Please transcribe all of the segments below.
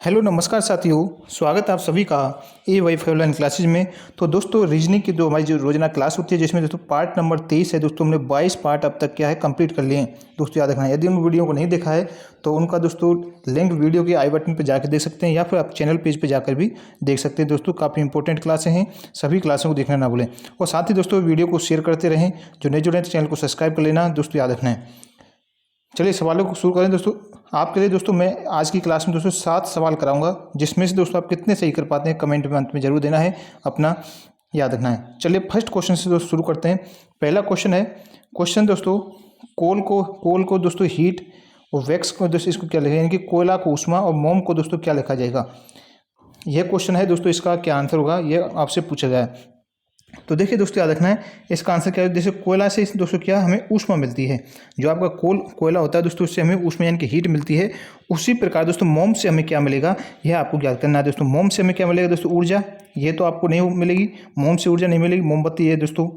Hello नमस्कार साथियों, स्वागत है आप सभी का ए वाई ऑनलाइन क्लासेज में। तो दोस्तों रीजनिंग की जो हमारी जो रोजाना क्लास होती है जिसमें दोस्तों पार्ट नंबर 23 है। दोस्तों हमने 22 पार्ट अब तक क्या है कंप्लीट कर लिए हैं। दोस्तों याद रखना, यदि उन वीडियो को नहीं देखा है तो उनका दोस्तों लिंक वीडियो के आई बटन पर जाकर देख सकते हैं या फिर आप चैनल पेज पर जाकर भी देख सकते हैं। दोस्तों काफ़ी इंपॉर्टेंट क्लासें हैं, सभी क्लासों को देखना ना भूलें। और साथ ही दोस्तों वीडियो को शेयर करते रहें। जो नए जुड़े हैं तो चैनल को सब्सक्राइब कर लेना। दोस्तों याद रखना है। चलिए सवालों को शुरू करें। दोस्तों आपके लिए दोस्तों मैं आज की क्लास में दोस्तों 7 सवाल कराऊंगा, जिसमें से दोस्तों आप कितने सही कर पाते हैं कमेंट में अंत में जरूर देना है, अपना याद रखना है। चलिए फर्स्ट क्वेश्चन से दोस्तों शुरू करते हैं। पहला क्वेश्चन है, क्वेश्चन दोस्तों कोल को दोस्तों हीट और वैक्स को दोस्तों इसको क्या लिखा, यानी कि कोयला को उष्मा और मोम को दोस्तों क्या लिखा जाएगा। यह क्वेश्चन है दोस्तों, इसका क्या आंसर होगा यह आपसे पूछा गया है। तो देखिए दोस्तों याद रखना है, इसका आंसर क्या है। जैसे कोयला से दोस्तों क्या हमें ऊष्मा मिलती है, जो आपका कोयला होता है दोस्तों उससे हमें ऊष्मा यानी कि हीट मिलती है। उसी प्रकार दोस्तों मोम से हमें क्या मिलेगा यह आपको याद करना है। दोस्तों मोम से हमें क्या मिलेगा दोस्तों, ऊर्जा। ये तो आपको नहीं मिलेगी, मोम से ऊर्जा नहीं मिलेगी, मोमबत्ती है दोस्तों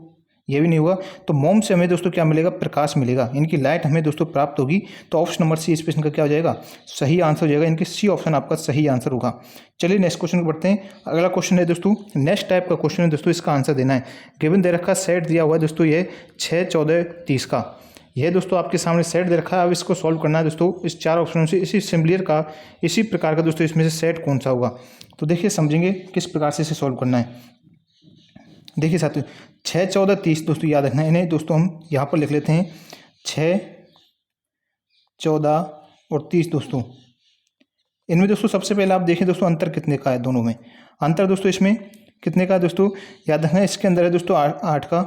ये भी नहीं होगा। तो मोम से हमें दोस्तों क्या मिलेगा, प्रकाश मिलेगा, इनकी लाइट हमें दोस्तों प्राप्त होगी। तो ऑप्शन नंबर सी इस प्रश्न का क्या हो जाएगा, सही आंसर हो जाएगा। इनकी सी ऑप्शन आपका सही आंसर होगा। चलिए नेक्स्ट क्वेश्चन को पढ़ते हैं। अगला क्वेश्चन है दोस्तों नेक्स्ट टाइप का क्वेश्चन है दोस्तों, इसका आंसर देना है। गिवन दे रखा सेट दिया हुआ है दोस्तों, ये 6, 14, 30 का। यह दोस्तों आपके सामने सेट दे रखा है। अब इसको सॉल्व करना है दोस्तों। इस 4 ऑप्शनों से इसी सिमिलर का, इसी प्रकार का दोस्तों इसमें से सेट कौन सा होगा। तो देखिए समझेंगे किस प्रकार से इसे सॉल्व करना है। देखिए साथियों 6, 14, 30 दोस्तों याद रखना है। इन्हें दोस्तों हम यहाँ पर लिख लेते हैं 6, 14 और 30 दोस्तों। इनमें दोस्तों सबसे पहले आप देखें दोस्तों अंतर कितने का है दोनों में। अंतर दोस्तों इसमें कितने का है दोस्तों, याद रखना है। इसके अंदर है दोस्तों 8 का,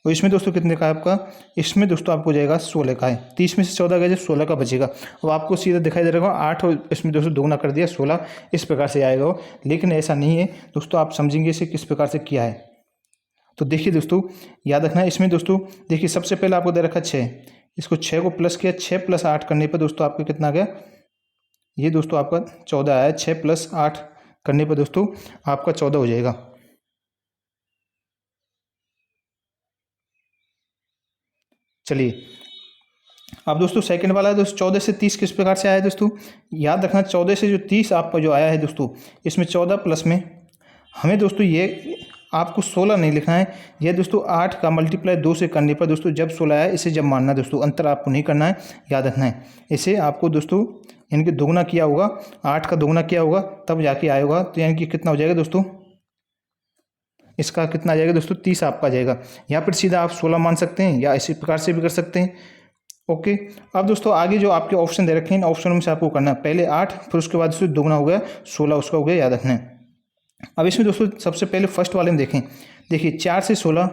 और इसमें दोस्तों कितने का है आपका, इसमें दोस्तों आपको जाएगा 16 का है। 30 में से 14 गया, 16 का बचेगा। अब आपको सीधा दिखाई दे रहा होगा 8 और इसमें दोस्तों दोगुना कर दिया 16, इस प्रकार से आएगा वो। लेकिन ऐसा नहीं है दोस्तों, आप समझेंगे इसे किस प्रकार से किया है। तो देखिए दोस्तों याद रखना है, इसमें दोस्तों देखिए सबसे पहले आपको दे रखा 6, इसको 6 को प्लस किया, 6 + 8 करने पर दोस्तों आपका कितना आ गया, ये दोस्तों आपका 14 आया। 6 + 8 करने पर दोस्तों आपका 14 हो जाएगा। चलिए अब दोस्तों सेकंड वाला है दोस्तों 14 से 30 किस प्रकार से आया है दोस्तों, याद रखना 14 से जो 30 आपका जो आया है दोस्तों, इसमें 14 प्लस में हमें दोस्तों ये आपको 16 नहीं लिखना है। यह दोस्तों 8 का मल्टीप्लाई 2 से करने पर दोस्तों जब 16 आया इसे जब मानना है दोस्तों, अंतर आपको नहीं करना है, याद रखना है। इसे आपको दोस्तों यानी कि दोगुना किया होगा, 8 का दोगुना किया होगा तब जाके आया होगा। तो यानी कि कितना हो जाएगा दोस्तों, इसका कितना आ जाएगा दोस्तों, 30 आपका जाएगा। यहाँ पर सीधा आप 16 मान सकते हैं या इसी प्रकार से भी कर सकते हैं। ओके, अब दोस्तों आगे जो आपके ऑप्शन दे रखे हैं इन ऑप्शनों में से आपको करना है पहले 8, फिर उसके बाद दोस्तों दोगुना हो गया 16, उसका हो गया, याद रखना है। अब इसमें दोस्तों सबसे पहले फर्स्ट वाले में देखें, देखिए 4 से 16,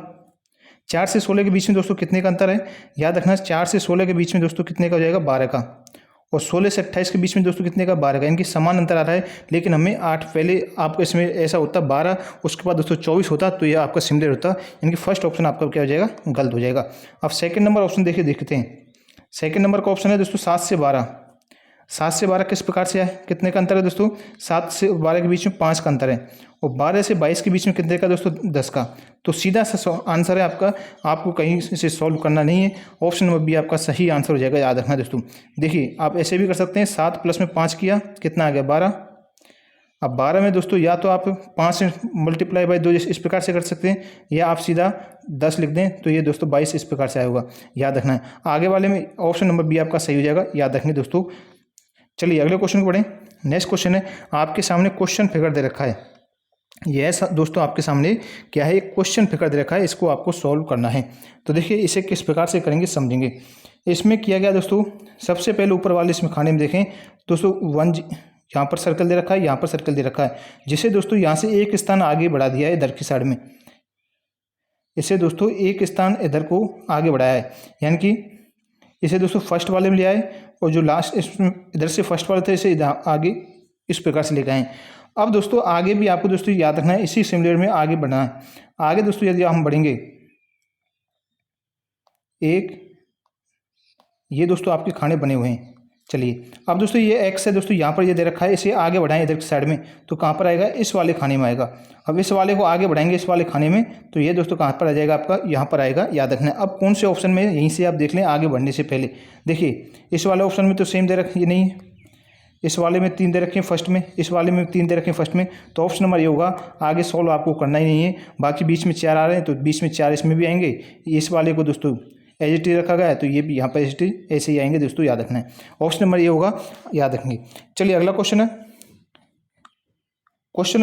4 से 16 के बीच में दोस्तों कितने का अंतर है, याद रखना है। 4 से 16 के बीच में दोस्तों कितने का हो जाएगा, 12 का। और 16 से 28 के बीच में दोस्तों कितने का, 12 का। इनकी समान अंतर आ रहा है, लेकिन हमें 8 पहले आपको इसमें ऐसा होता 12, उसके बाद दोस्तों 24 होता तो ये आपका सिमिलर होता। इनकी फर्स्ट ऑप्शन आपका क्या हो जाएगा, गलत हो जाएगा। अब सेकंड नंबर ऑप्शन देखिए, देखते हैं। सेकंड नंबर का ऑप्शन है दोस्तों 7 से 12। 7 से 12 किस प्रकार से है, कितने का अंतर है दोस्तों, 7 से 12 के बीच में 5 का अंतर है। और 12 से 22 के बीच में कितने का दोस्तों, 10 का। तो सीधा सा आंसर है आपका, आपको कहीं से सॉल्व करना नहीं है। ऑप्शन नंबर बी आपका सही आंसर हो जाएगा, याद रखना दोस्तों। देखिए आप ऐसे भी कर सकते हैं, 7 + में 5 किया, कितना आ गया, 12। अब 12 में दोस्तों या तो आप 5 से मल्टीप्लाई बाई 2 इस प्रकार से कर सकते हैं, या आप सीधा 10 लिख दें तो ये दोस्तों 22 इस प्रकार से आया होगा, याद रखना है। आगे वाले में ऑप्शन नंबर बी आपका सही हो जाएगा, याद रखना दोस्तों। चलिए अगले क्वेश्चन को पढ़ें। नेक्स्ट क्वेश्चन है, आपके सामने क्वेश्चन फिगर दे रखा है। यह दोस्तों आपके सामने क्या है, एक क्वेश्चन फिगर दे रखा है, इसको आपको सॉल्व करना है। तो देखिए इसे किस प्रकार से करेंगे समझेंगे। इसमें किया गया दोस्तों, सबसे पहले ऊपर वाले इसमें खाने में देखें दोस्तों 1 यहाँ पर सर्कल दे रखा है, यहाँ पर सर्कल दे रखा है, जिसे दोस्तों यहाँ से एक स्थान आगे बढ़ा दिया है इधर की साइड में। इसे दोस्तों एक स्थान इधर को आगे बढ़ाया है, यानी कि इसे दोस्तों फर्स्ट वाले में ले आए, और जो लास्ट इसमें इधर से फर्स्ट वाले थे इसे इधर आगे इस प्रकार से लेकर आए। अब दोस्तों आगे भी आपको दोस्तों याद रखना है, इसी सिमिलर में आगे बढ़ना है। आगे दोस्तों यदि हम बढ़ेंगे, एक ये दोस्तों आपके खाने बने हुए हैं। चलिए अब दोस्तों ये एक्स है दोस्तों, यहाँ पर ये दे रखा है, इसे आगे बढ़ाएं इधर की साइड में, तो कहाँ पर आएगा, इस वाले खाने में आएगा। अब इस वाले को आगे बढ़ाएंगे इस वाले खाने में, तो ये दोस्तों कहाँ पर आ जाएगा आपका, यहाँ पर आएगा, याद रखना है। अब कौन से ऑप्शन में, यहीं से आप देख लें आगे बढ़ने से पहले। देखिए इस वाले ऑप्शन में तो सेम दे रखा, ये नहीं है, इस वाले में 3 दे रखे हैं फर्स्ट में, इस वाले में 3 दे रखे हैं फर्स्ट में, तो ऑप्शन नंबर ये होगा। आगे सॉल्व आपको करना ही नहीं है। बाकी बीच में 4 आ रहे हैं तो बीच में 4 इसमें भी आएंगे। इस वाले को दोस्तों एज इट इज रखा गया है तो ये भी यहाँ पर एज इट इज ऐसे ही आएंगे दोस्तों, याद रखना है। ऑप्शन नंबर ये होगा, याद रखेंगे। चलिए अगला क्वेश्चन है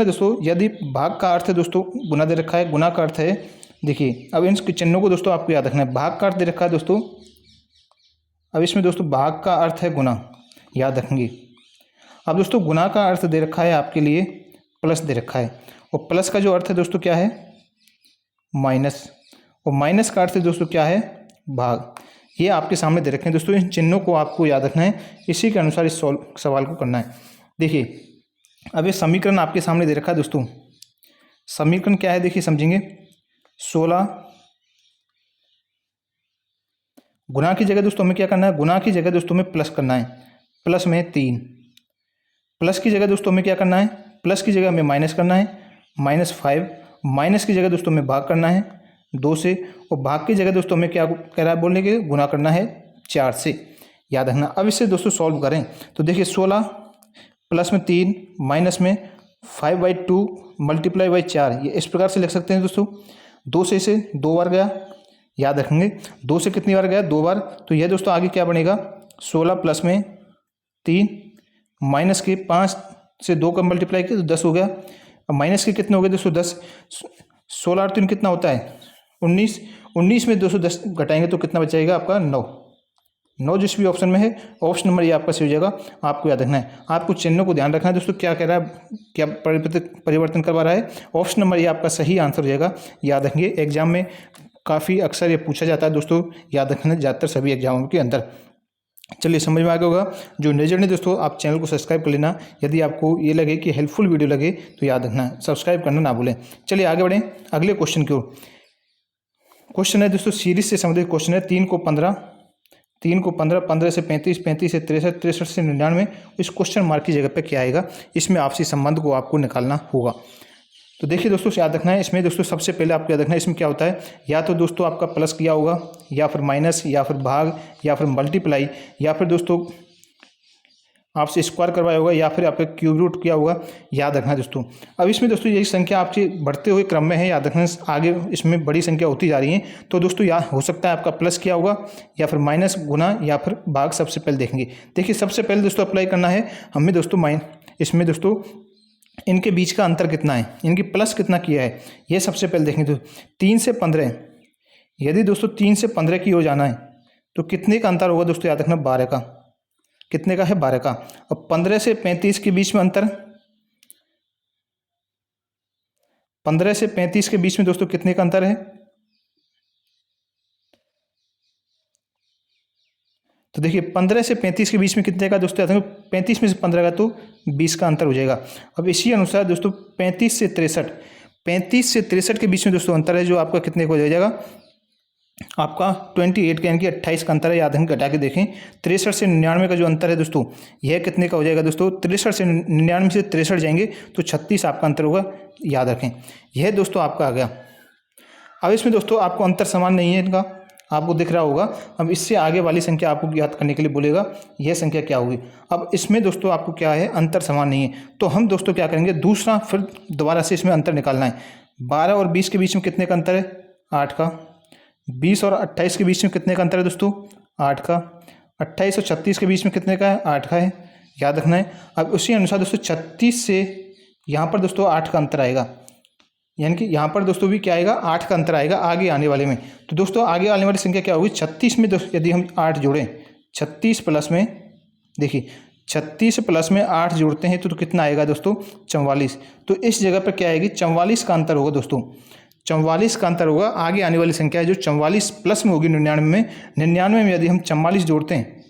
दोस्तों, यदि भाग का अर्थ है दोस्तों गुना दे रखा है, गुना का अर्थ है, देखिए अब इन चिन्हों को दोस्तों आपको याद रखना है। भाग का अर्थ दे रखा है दोस्तों, अब इसमें दोस्तों भाग का अर्थ है गुना, याद रखेंगे। अब दोस्तों गुना का अर्थ दे रखा है आपके लिए प्लस दे रखा है, और प्लस का जो अर्थ है दोस्तों क्या है, माइनस, और माइनस का अर्थ है दोस्तों क्या है, भाग। ये आपके सामने दे रखे हैं दोस्तों, इन चिन्हों को आपको याद रखना है, इसी के अनुसार इस सवाल को करना है। देखिए अब ये समीकरण आपके सामने दे रखा है दोस्तों, समीकरण क्या है देखिए समझेंगे। 16 गुना की जगह दोस्तों हमें क्या करना है, गुना की जगह दोस्तों हमें प्लस करना है, प्लस में 3, प्लस की जगह दोस्तों हमें क्या करना है, प्लस की जगह हमें माइनस करना है, -5, माइनस की जगह दोस्तों हमें भाग करना है 2 से, और भाग की जगह दोस्तों हमें क्या कह रहा है बोलने के, गुना करना है 4 से, याद रखना। अब इसे दोस्तों सॉल्व करें तो देखिए 16 प्लस में 3 माइनस में 5/2 मल्टीप्लाई बाई 4, ये इस प्रकार से लिख सकते हैं दोस्तों। 2 से इसे 2 बार गया, याद रखेंगे 2 से कितनी बार गया, 2 बार, तो यह दोस्तों आगे क्या बनेगा, 16 प्लस में 3 माइनस के 5 से 2 का मल्टीप्लाई किया तो 10 हो गया। अब माइनस के कितने हो गए दोस्तों, 10, 16 और 3 कितना होता है, 19, 19 में 210 घटाएंगे तो कितना बचाएगा आपका, 9 जिस भी ऑप्शन में है, ऑप्शन नंबर ये आपका सही हो जाएगा। आपको याद रखना है, आपको चिन्हों को ध्यान रखना है दोस्तों, क्या कह रहा है, क्या परिवर्तन करवा रहा है, ऑप्शन नंबर ये आपका सही आंसर हो जाएगा, याद रखेंगे। एग्जाम में काफ़ी अक्सर ये पूछा जाता है दोस्तों, याद रखना ज़्यादातर सभी एग्जामों के अंदर। चलिए समझ में आ गया होगा। जो नए ने दोस्तों आप चैनल को सब्सक्राइब कर लेना, यदि आपको ये लगे कि हेल्पफुल वीडियो लगे तो याद रखना सब्सक्राइब करना ना भूलें। चलिए आगे बढ़ें अगले क्वेश्चन की ओर। क्वेश्चन है दोस्तों सीरीज से संबंधित क्वेश्चन है। 3 को 15, 15 से 35, 35 से 63, 63 से 99, इस क्वेश्चन मार्क की जगह पे क्या आएगा, इसमें आपसी संबंध को आपको निकालना होगा। तो देखिए दोस्तों याद रखना है, इसमें दोस्तों सबसे पहले आपको याद रखना है इसमें क्या होता है, या तो दोस्तों आपका प्लस किया होगा, या फिर माइनस, या फिर भाग, या फिर मल्टीप्लाई, या फिर दोस्तों आपसे स्क्वायर करवाया होगा, या फिर आपका क्यूब रूट किया होगा, याद रखना है दोस्तों। अब इसमें दोस्तों यही संख्या आपकी बढ़ते हुए क्रम में है, याद रखना आगे इसमें बड़ी संख्या होती जा रही है, तो दोस्तों याद हो सकता है आपका प्लस किया होगा, या फिर माइनस, गुना, या फिर भाग सबसे पहले देखेंगे। देखिए सबसे पहले दोस्तों अप्लाई करना है हमें दोस्तों इसमें दोस्तों इनके बीच का अंतर कितना है, इनकी प्लस कितना किया है, ये सबसे पहले देखेंगे। तो 3 से 15, यदि दोस्तों 3 से 15 की हो जाना है तो कितने का अंतर होगा दोस्तों, याद रखना 12 का, कितने का है 12 का। अब 15 से 35 के बीच में अंतर, 15 से 35 के बीच में दोस्तों कितने का अंतर है, तो देखिए 15 से 35 के बीच में कितने का दोस्तों, 35 में से 15 का तो 20 का अंतर हो जाएगा। अब इसी अनुसार दोस्तों 35 से 63 के बीच में दोस्तों अंतर है, जो आपका कितने को हो जाएगा, आपका 28 का, यानी कि 28 का अंतर है, याद रखें घटा के देखें। 63 से 99 का जो अंतर है दोस्तों, यह कितने का हो जाएगा दोस्तों, 63 से 99 से 63 जाएंगे तो 36 आपका अंतर होगा, याद रखें। यह दोस्तों आपका आ गया। अब इसमें दोस्तों आपको अंतर समान नहीं है इनका, आपको दिख रहा होगा। अब इससे आगे वाली संख्या आपको याद करने के लिए बोलेगा, यह संख्या क्या होगी। अब इसमें दोस्तों आपको क्या है, अंतर समान नहीं है, तो हम दोस्तों क्या करेंगे, दूसरा फिर दोबारा से इसमें अंतर निकालना है। 12 और 20 के बीच में कितने का अंतर है, 8 का। 20 और 28 के बीच में कितने का अंतर है दोस्तों, 8 का। 28 और 36 के बीच में कितने का है, 8 का है, याद रखना है। अब उसी अनुसार दोस्तों 36 से यहाँ पर दोस्तों 8 का अंतर आएगा, यानी कि यहाँ पर दोस्तों भी क्या आएगा, 8 का अंतर आएगा आगे आने वाले में। तो दोस्तों आगे आने वाली संख्या क्या होगी, 36 में दोस्तों यदि हम 8 जोड़ें, 36 प्लस में, देखिए 36 प्लस में 8 जोड़ते हैं तो कितना आएगा दोस्तों, 44। तो इस जगह पर क्या आएगी, 44 का अंतर होगा दोस्तों, 44 का अंतर होगा। आगे आने वाली संख्या है जो 44 प्लस में होगी 99 में। 99 में यदि हम 44 जोड़ते हैं,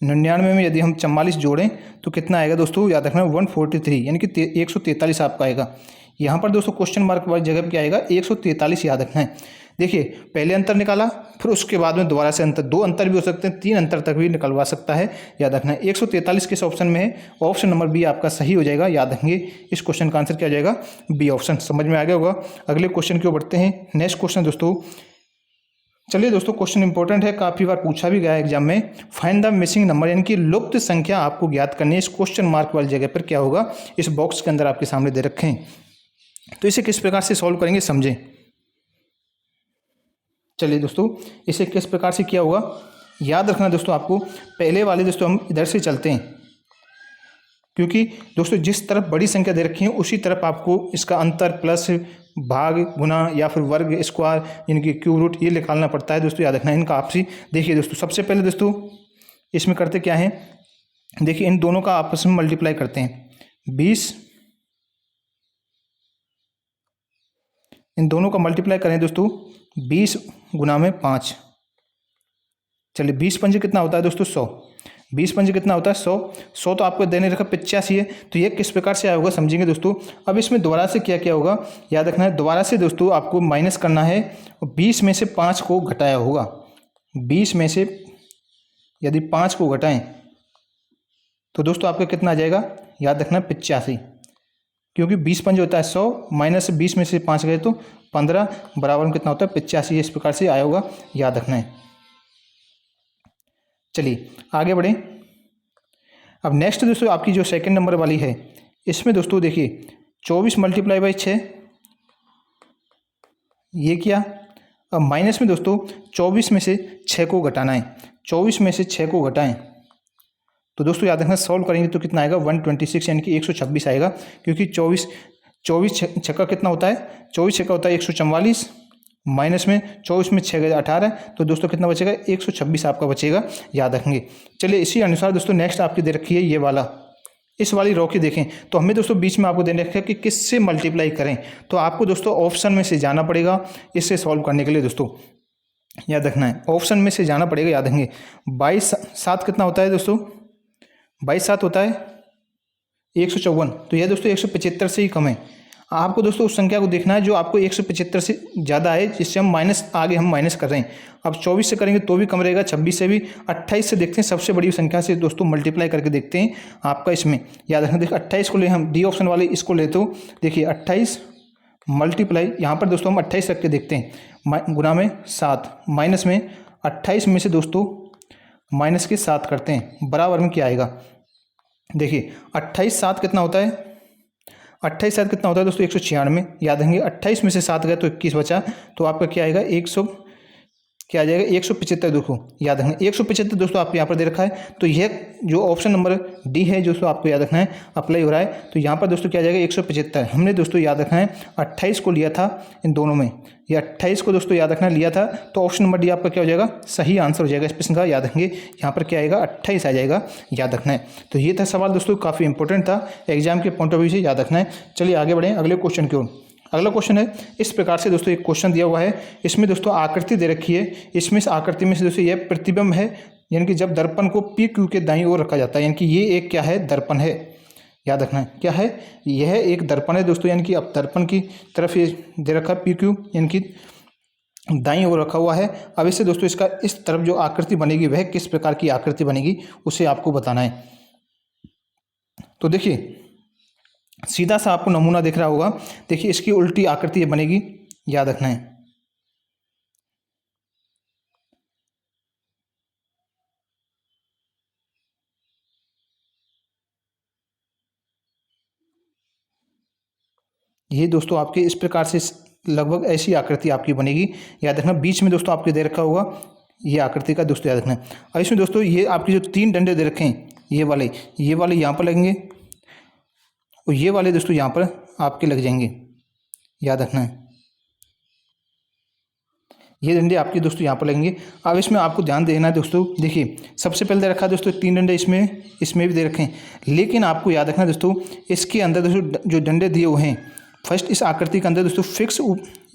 99 में यदि हम 44 जोड़ें तो कितना आएगा दोस्तों, याद रखना 143, यानी कि 143 आपका आएगा। यहाँ पर दोस्तों क्वेश्चन मार्क वाली जगह पर क्या आएगा, 143 याद रखना है। देखिए पहले अंतर निकाला, फिर उसके बाद में दोबारा से अंतर, 2 अंतर भी हो सकते हैं, 3 अंतर तक भी निकलवा सकता है, याद रखना है। 143 किस ऑप्शन में है, ऑप्शन नंबर बी आपका सही हो जाएगा, याद रखेंगे। इस क्वेश्चन का आंसर क्या हो जाएगा, बी ऑप्शन। समझ में आ गया होगा। अगले क्वेश्चन की ओर बढ़ते हैं। नेक्स्ट क्वेश्चन दोस्तों चलिए दोस्तों, क्वेश्चन इंपॉर्टेंट है, काफ़ी बार पूछा भी गया है एग्जाम में। फाइंड द मिसिंग नंबर, यानी कि लुप्त संख्या आपको ज्ञात करनी है। इस क्वेश्चन मार्क वाली जगह पर क्या होगा, इस बॉक्स के अंदर आपके सामने दे रखे हैं। तो इसे किस प्रकार से सॉल्व करेंगे समझें। चलिए दोस्तों, इसे किस प्रकार से किया होगा याद रखना दोस्तों। आपको पहले वाले दोस्तों हम इधर से चलते हैं, क्योंकि दोस्तों जिस तरफ बड़ी संख्या दे रखी है उसी तरफ आपको इसका अंतर, प्लस, भाग, गुना या फिर वर्ग, स्क्वायर, यानी कि क्यूब रूट, ये निकालना पड़ता है दोस्तों। याद रखना है इनका आपसी। देखिए दोस्तों, सबसे पहले दोस्तों इसमें करते क्या है, देखिए इन दोनों का आपस में मल्टीप्लाई करते हैं। 20, इन दोनों का मल्टीप्लाई करें दोस्तों 20 गुना में 5। चलिए 20 पंजे कितना होता है दोस्तों 100। 20 पंजे कितना होता है 100। 100 तो आपको देने रखा 85 है, तो ये किस प्रकार से आया होगा समझेंगे दोस्तों। अब इसमें दोबारा से क्या क्या होगा याद रखना है। दोबारा से दोस्तों आपको माइनस करना है, 20 में से 5 को घटाया होगा। 20 में से यदि 5 को घटाएं तो दोस्तों आपका कितना आ जाएगा, याद रखना 85, क्योंकि 20 पंजे होता है 100, माइनस 20 में से 5 गए तो 15, बराबर में कितना होता है 85। इस प्रकार से आया होगा, याद रखना है। चलिए आगे बढ़ें। अब नेक्स्ट दोस्तों आपकी जो सेकंड नंबर वाली है, इसमें दोस्तों देखिए 24 मल्टीप्लाई बाई 6, ये किया। अब माइनस में दोस्तों 24 में से 6 को घटाना है। 24 में से 6 को घटाएं तो दोस्तों याद रखना, सॉल्व करेंगे तो कितना आएगा 126, यानी कि 126 आएगा, क्योंकि 24 छक्का कितना होता है, 24 छक्का होता है 144, माइनस में 24 में 6 गए 18, तो दोस्तों कितना बचेगा 126 आपका बचेगा, याद रखेंगे। चलिए इसी अनुसार दोस्तों नेक्स्ट आपकी दे रखी है ये वाला, इस वाली रो की देखें तो हमें दोस्तों बीच में आपको दे रखा है कि किससे मल्टीप्लाई करें। तो आपको दोस्तों ऑप्शन में से जाना पड़ेगा इससे सॉल्व करने के लिए दोस्तों, याद रखना है ऑप्शन में से जाना पड़ेगा, याद रखेंगे। 22 7 कितना होता है दोस्तों, 22 7 होता है 154, तो यह दोस्तों 175 से ही कम है। आपको दोस्तों उस संख्या को देखना है जो आपको 175 से ज़्यादा है, जिससे हम माइनस आगे हम माइनस कर रहे हैं। अब 24 से करेंगे तो भी कम रहेगा, 26 से भी, 28 से देखते हैं, सबसे बड़ी संख्या से दोस्तों मल्टीप्लाई करके देखते हैं आपका इसमें, याद रखना। देखिए 28 को ले, हम डी ऑप्शन वाले इसको लेते हो, देखिए 28 मल्टीप्लाई, यहाँ पर दोस्तों हम 28 रख के देखते हैं, गुना में 7, माइनस में 28 में से दोस्तों माइनस के 7 करते हैं, बराबर में क्या आएगा। देखिए 28 7 कितना होता है, 28 7 कितना होता है दोस्तों 196, याद रखेंगे। 28 में से 7 गए तो 21 बचा, तो आपका क्या आएगा 100, क्या आ जाएगा 175 दोस्तों, याद रखना 175 दोस्तों आपको यहाँ पर दे रखा है। तो यह जो ऑप्शन नंबर डी है दोस्तों आपको याद रखना है, अप्लाई हो रहा है, तो यहाँ पर दोस्तों क्या आ जाएगा 175। हमने दोस्तों याद रखना है 28 को लिया था इन दोनों में, या 28 को दोस्तों याद रखना लिया था, तो ऑप्शन नंबर डी आपका क्या हो जाएगा, सही आंसर हो जाएगा इस प्रश्न का, याद रखेंगे। यहाँ पर क्या आएगा 28 आ जाएगा, याद रखना है। तो ये था सवाल दोस्तों, काफ़ी इंपॉर्टेंट था एग्जाम के पॉइंट ऑफ व्यू से, याद रखना है। चलिए आगे बढ़ें अगले क्वेश्चन की ओर। अगला क्वेश्चन है इस प्रकार से दोस्तों, एक क्वेश्चन दिया हुआ है, इसमें दोस्तों आकृति दे रखी है। इसमें इस आकृति में से दोस्तों यह प्रतिबिंब है, यानी कि जब दर्पण को पी क्यू के दाईं ओर रखा जाता है, यानी कि ये एक क्या है, दर्पण है, याद रखना है क्या है, यह एक दर्पण है दोस्तों, यानी कि अब दर्पण की तरफ ये दे रखा है पी क्यू, यानी कि दाईं ओर रखा हुआ है। अब इससे दोस्तों इसका इस तरफ जो आकृति बनेगी वह किस प्रकार की आकृति बनेगी उसे आपको बताना है। तो देखिए सीधा सा आपको नमूना दिख रहा होगा, देखिए इसकी उल्टी आकृति बनेगी, याद रखना है। ये दोस्तों आपके इस प्रकार से लगभग ऐसी आकृति आपकी बनेगी, याद रखना। बीच में दोस्तों आपके दे रखा होगा ये आकृति का दोस्तों, याद रखना है। और इसमें दोस्तों ये आपके जो 3 डंडे दे रखे हैं, ये वाले यहाँ पर लगेंगे, और ये वाले दोस्तों यहाँ पर आपके लग जाएंगे, याद रखना है। ये डंडे आपके दोस्तों यहाँ पर लगेंगे। अब इसमें आपको ध्यान देना है दोस्तों, देखिए सबसे पहले दे रखा है दोस्तों 3 डंडे, इसमें भी दे रखे हैं, लेकिन आपको याद रखना दोस्तों इसके अंदर दोस्तों जो डंडे दिए हुए हैं फर्स्ट इस आकृति के अंदर दोस्तों फिक्स,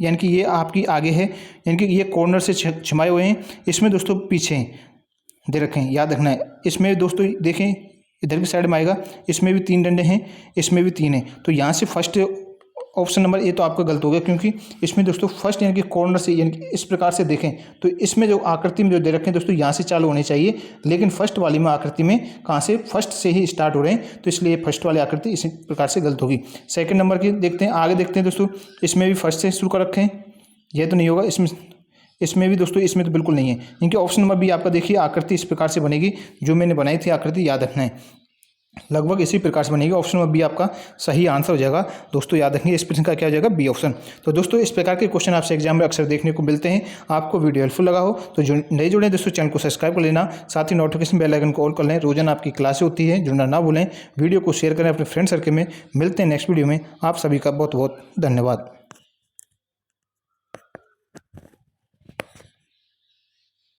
यानी कि ये आपकी आगे है, यानी कि ये कॉर्नर से छिमाए हुए हैं, इसमें दोस्तों पीछे दे रखे हैं, याद रखना है। इसमें दोस्तों देखें इधर की साइड में आएगा, इसमें भी 3 डंडे हैं, इसमें भी 3 हैं, तो यहाँ से फर्स्ट ऑप्शन नंबर ए तो आपका गलत हो गया, क्योंकि इसमें दोस्तों फर्स्ट यानी कि कॉर्नर से, यानी कि इस प्रकार से देखें तो इसमें जो आकृति में जो दे रखे हैं दोस्तों यहाँ से चालू होने चाहिए, लेकिन फर्स्ट वाली में आकृति में कहाँ से, फर्स्ट से ही स्टार्ट हो रहे हैं, तो इसलिए फर्स्ट वाली आकृति इसी प्रकार से गलत होगी। सेकंड नंबर की देखते हैं, आगे देखते हैं दोस्तों, इसमें भी फर्स्ट से शुरू कर रखे हैं, यह तो नहीं होगा, इसमें इसमें भी दोस्तों इसमें तो बिल्कुल नहीं है। इनके ऑप्शन नंबर बी आपका देखिए, आकृति इस प्रकार से बनेगी, जो मैंने बनाई थी आकृति याद रखना है, लगभग इसी प्रकार से बनेगी। ऑप्शन नंबर बी आपका सही आंसर हो जाएगा। दोस्तों याद रखिए इस प्रश्न का क्या हो जाएगा, बी ऑप्शन। तो दोस्तों इस प्रकार के क्वेश्चन आपसे एग्जाम में अक्सर देखने को मिलते हैं। आपको वीडियो हेल्पफुल लगा हो तो जो नए जुड़े दोस्तों चैनल को सब्सक्राइब कर लेना, साथ ही नोटिफिकेशन बेल आइकन को ऑल कर लें। रोजाना आपकी क्लासें होती है, जुड़ना ना भूलें। वीडियो को शेयर करें अपने फ्रेंड सर्कल में। मिलते हैं नेक्स्ट वीडियो में। आप सभी का बहुत बहुत धन्यवाद।